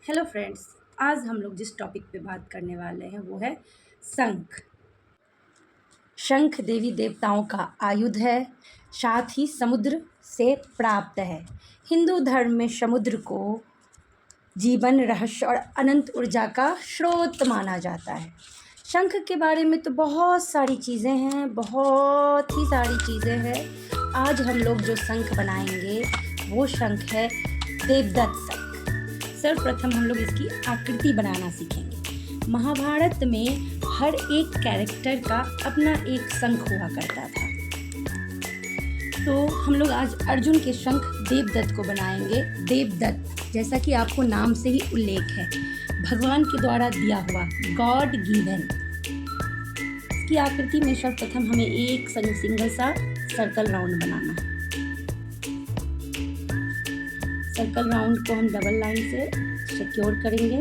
Hello friends. आज हम लोग जिस टॉपिक पे बात करने वाले हैं वो है शंख। शंख देवी देवताओं का आयुध है, साथ ही समुद्र से प्राप्त है। हिंदू धर्म में समुद्र को जीवन, रहस्य और अनंत ऊर्जा का स्रोत माना जाता है। शंख के बारे में तो बहुत सारी चीज़ें हैं, बहुत ही सारी चीज़ें हैं। आज हम लोग जो शंख बनाएंगे वो शंख है देवदत्त शंख। सर्वप्रथम हम लोग इसकी आकृति बनाना सीखेंगे। महाभारत में हर एक कैरेक्टर का अपना एक शंख हुआ करता था, तो हम लोग आज अर्जुन के शंख देवदत्त को बनाएंगे। देवदत्त जैसा कि आपको नाम से ही उल्लेख है, भगवान के द्वारा दिया हुआ, गॉड गिवन। इसकी आकृति में सर्वप्रथम हमें एक सिंगल सा सर्कल राउंड बनाना है। सर्कल राउंड को हम डबल लाइन से सिक्योर करेंगे।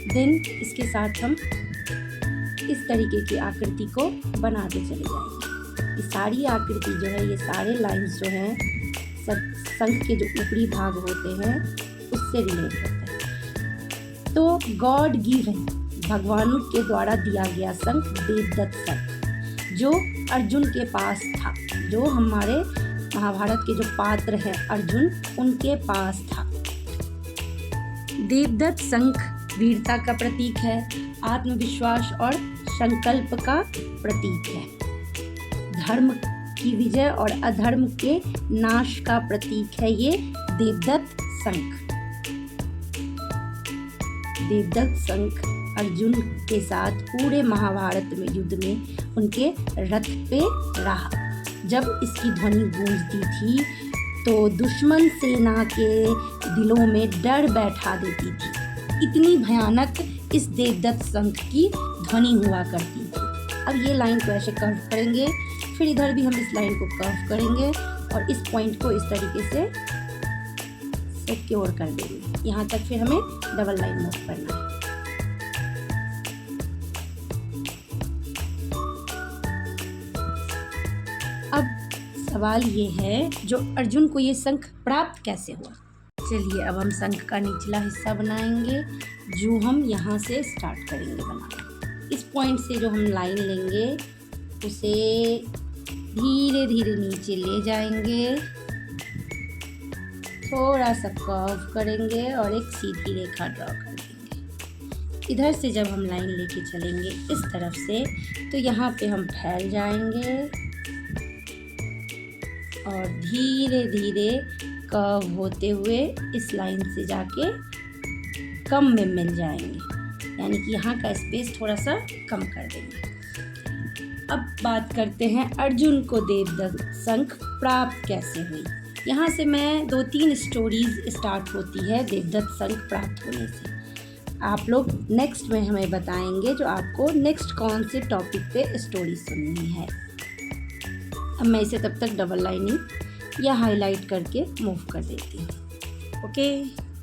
देन इसके साथ हम इस तरीके की आकृति को बनाते चले जाएंगे। ये सारी आकृति जो है, ये सारे लाइंस जो हैं शंख के जो ऊपरी भाग होते हैं उससे रिलेट होते हैं। तो गॉड गिवन, भगवान के द्वारा दिया गया शंख देवदत्त शंख जो अर्जुन के पास था, जो हमारे महाभारत के जो पात्र हैं अर्जुन, उनके पास था। देवदत्त शंख वीरता का प्रतीक है, आत्मविश्वास और संकल्प का प्रतीक है। धर्म की विजय और अधर्म के नाश का प्रतीक है ये देवदत्त शंख। देवदत्त शंख अर्जुन के साथ पूरे महाभारत में युद्ध में उनके रथ पे रहा। जब इसकी ध्वनि गूंजती थी तो दुश्मन सेना के दिलों में डर बैठा देती थी। इतनी भयानक इस देवदत्त शंख की ध्वनि हुआ करती थी। अब ये लाइन को ऐसे कर्व करेंगे, फिर इधर भी हम इस लाइन को कर्व करेंगे और इस पॉइंट को इस तरीके से सिक्योर कर देंगे। यहाँ तक फिर हमें डबल लाइन मूव करना है। अब सवाल ये है, जो अर्जुन को ये शंख प्राप्त कैसे हुआ। चलिए अब हम शंख का निचला हिस्सा बनाएंगे, जो हम यहाँ से स्टार्ट करेंगे बनाना। इस पॉइंट से जो हम लाइन लेंगे उसे धीरे धीरे नीचे ले जाएंगे, थोड़ा सा कर्व करेंगे और एक सीधी रेखा ड्रॉ कर देंगे। इधर से जब हम लाइन लेके चलेंगे इस तरफ से, तो यहाँ पे हम फैल जाएंगे और धीरे धीरे कर्व होते हुए इस लाइन से जाके कम में मिल जाएंगे, यानी कि यहाँ का स्पेस थोड़ा सा कम कर देंगे। अब बात करते हैं अर्जुन को देवदत्त शंख प्राप्त कैसे हुई। यहाँ से मैं 2-3 स्टोरीज स्टार्ट होती है देवदत्त शंख प्राप्त होने से। आप लोग नेक्स्ट में हमें बताएंगे जो आपको नेक्स्ट कौन से टॉपिक पे स्टोरी सुननी है। अब मैं इसे तब तक डबल लाइनिंग या हाईलाइट करके मूव कर देती हूँ। ओके,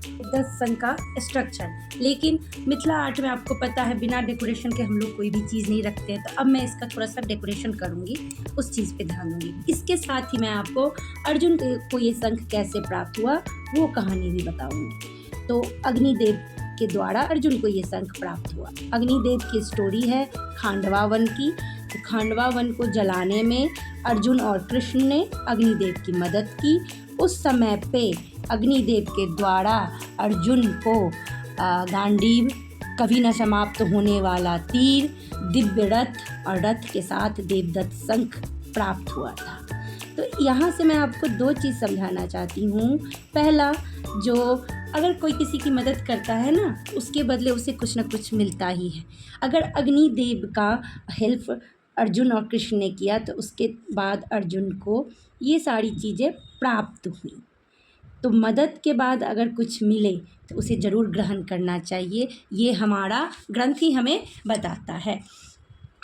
देवदत्त शंख का स्ट्रक्चर। लेकिन मिथिला आर्ट में आपको पता है बिना डेकोरेशन के हम लोग कोई भी चीज़ नहीं रखते हैं, तो अब मैं इसका थोड़ा सा डेकोरेशन करूँगी, उस चीज़ पे ध्यान दूँगी। इसके साथ ही मैं आपको अर्जुन को ये शंख कैसे प्राप्त हुआ वो कहानी भी बताऊँगी। तो अग्निदेव के द्वारा अर्जुन को ये शंख प्राप्त हुआ। अग्निदेव की स्टोरी है खांडवा वन की। तो खांडवा वन को जलाने में अर्जुन और कृष्ण ने अग्निदेव की मदद की। उस समय पे अग्निदेव के द्वारा अर्जुन को गांडीव, कभी न समाप्त होने वाला तीर, दिव्य रथ और रथ के साथ देवदत्त शंख प्राप्त हुआ था। तो यहाँ से मैं आपको 2 चीज़ समझाना चाहती हूँ। पहला, जो अगर कोई किसी की मदद करता है ना, उसके बदले उसे कुछ ना कुछ मिलता ही है। अगर अग्निदेव का हेल्प अर्जुन और कृष्ण ने किया तो उसके बाद अर्जुन को ये सारी चीज़ें प्राप्त हुई। तो मदद के बाद अगर कुछ मिले तो उसे ज़रूर ग्रहण करना चाहिए, ये हमारा ग्रंथ ही हमें बताता है।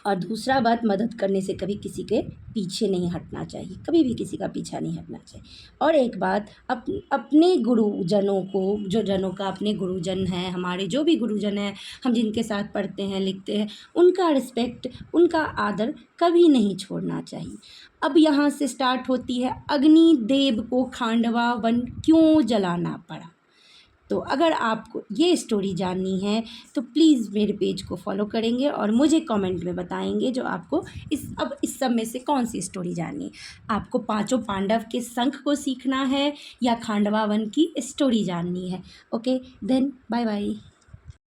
और दूसरा बात, मदद करने से कभी किसी के पीछे नहीं हटना चाहिए, कभी भी किसी का पीछा नहीं हटना चाहिए। और एक बात, अपने गुरुजनों को, जो जनों का अपने गुरुजन हैं, हमारे जो भी गुरुजन हैं, हम जिनके साथ पढ़ते हैं लिखते हैं, उनका रिस्पेक्ट, उनका आदर कभी नहीं छोड़ना चाहिए। अब यहाँ से स्टार्ट होती है अग्निदेव को खांडवा वन क्यों जलाना पड़ा। तो अगर आपको ये स्टोरी जाननी है तो प्लीज़ मेरे पेज को फॉलो करेंगे और मुझे कमेंट में बताएंगे जो आपको इस सब में से कौन सी स्टोरी जाननी है। आपको पांचों पांडव के शंख को सीखना है या खांडवा वन की स्टोरी जाननी है। Okay then bye bye.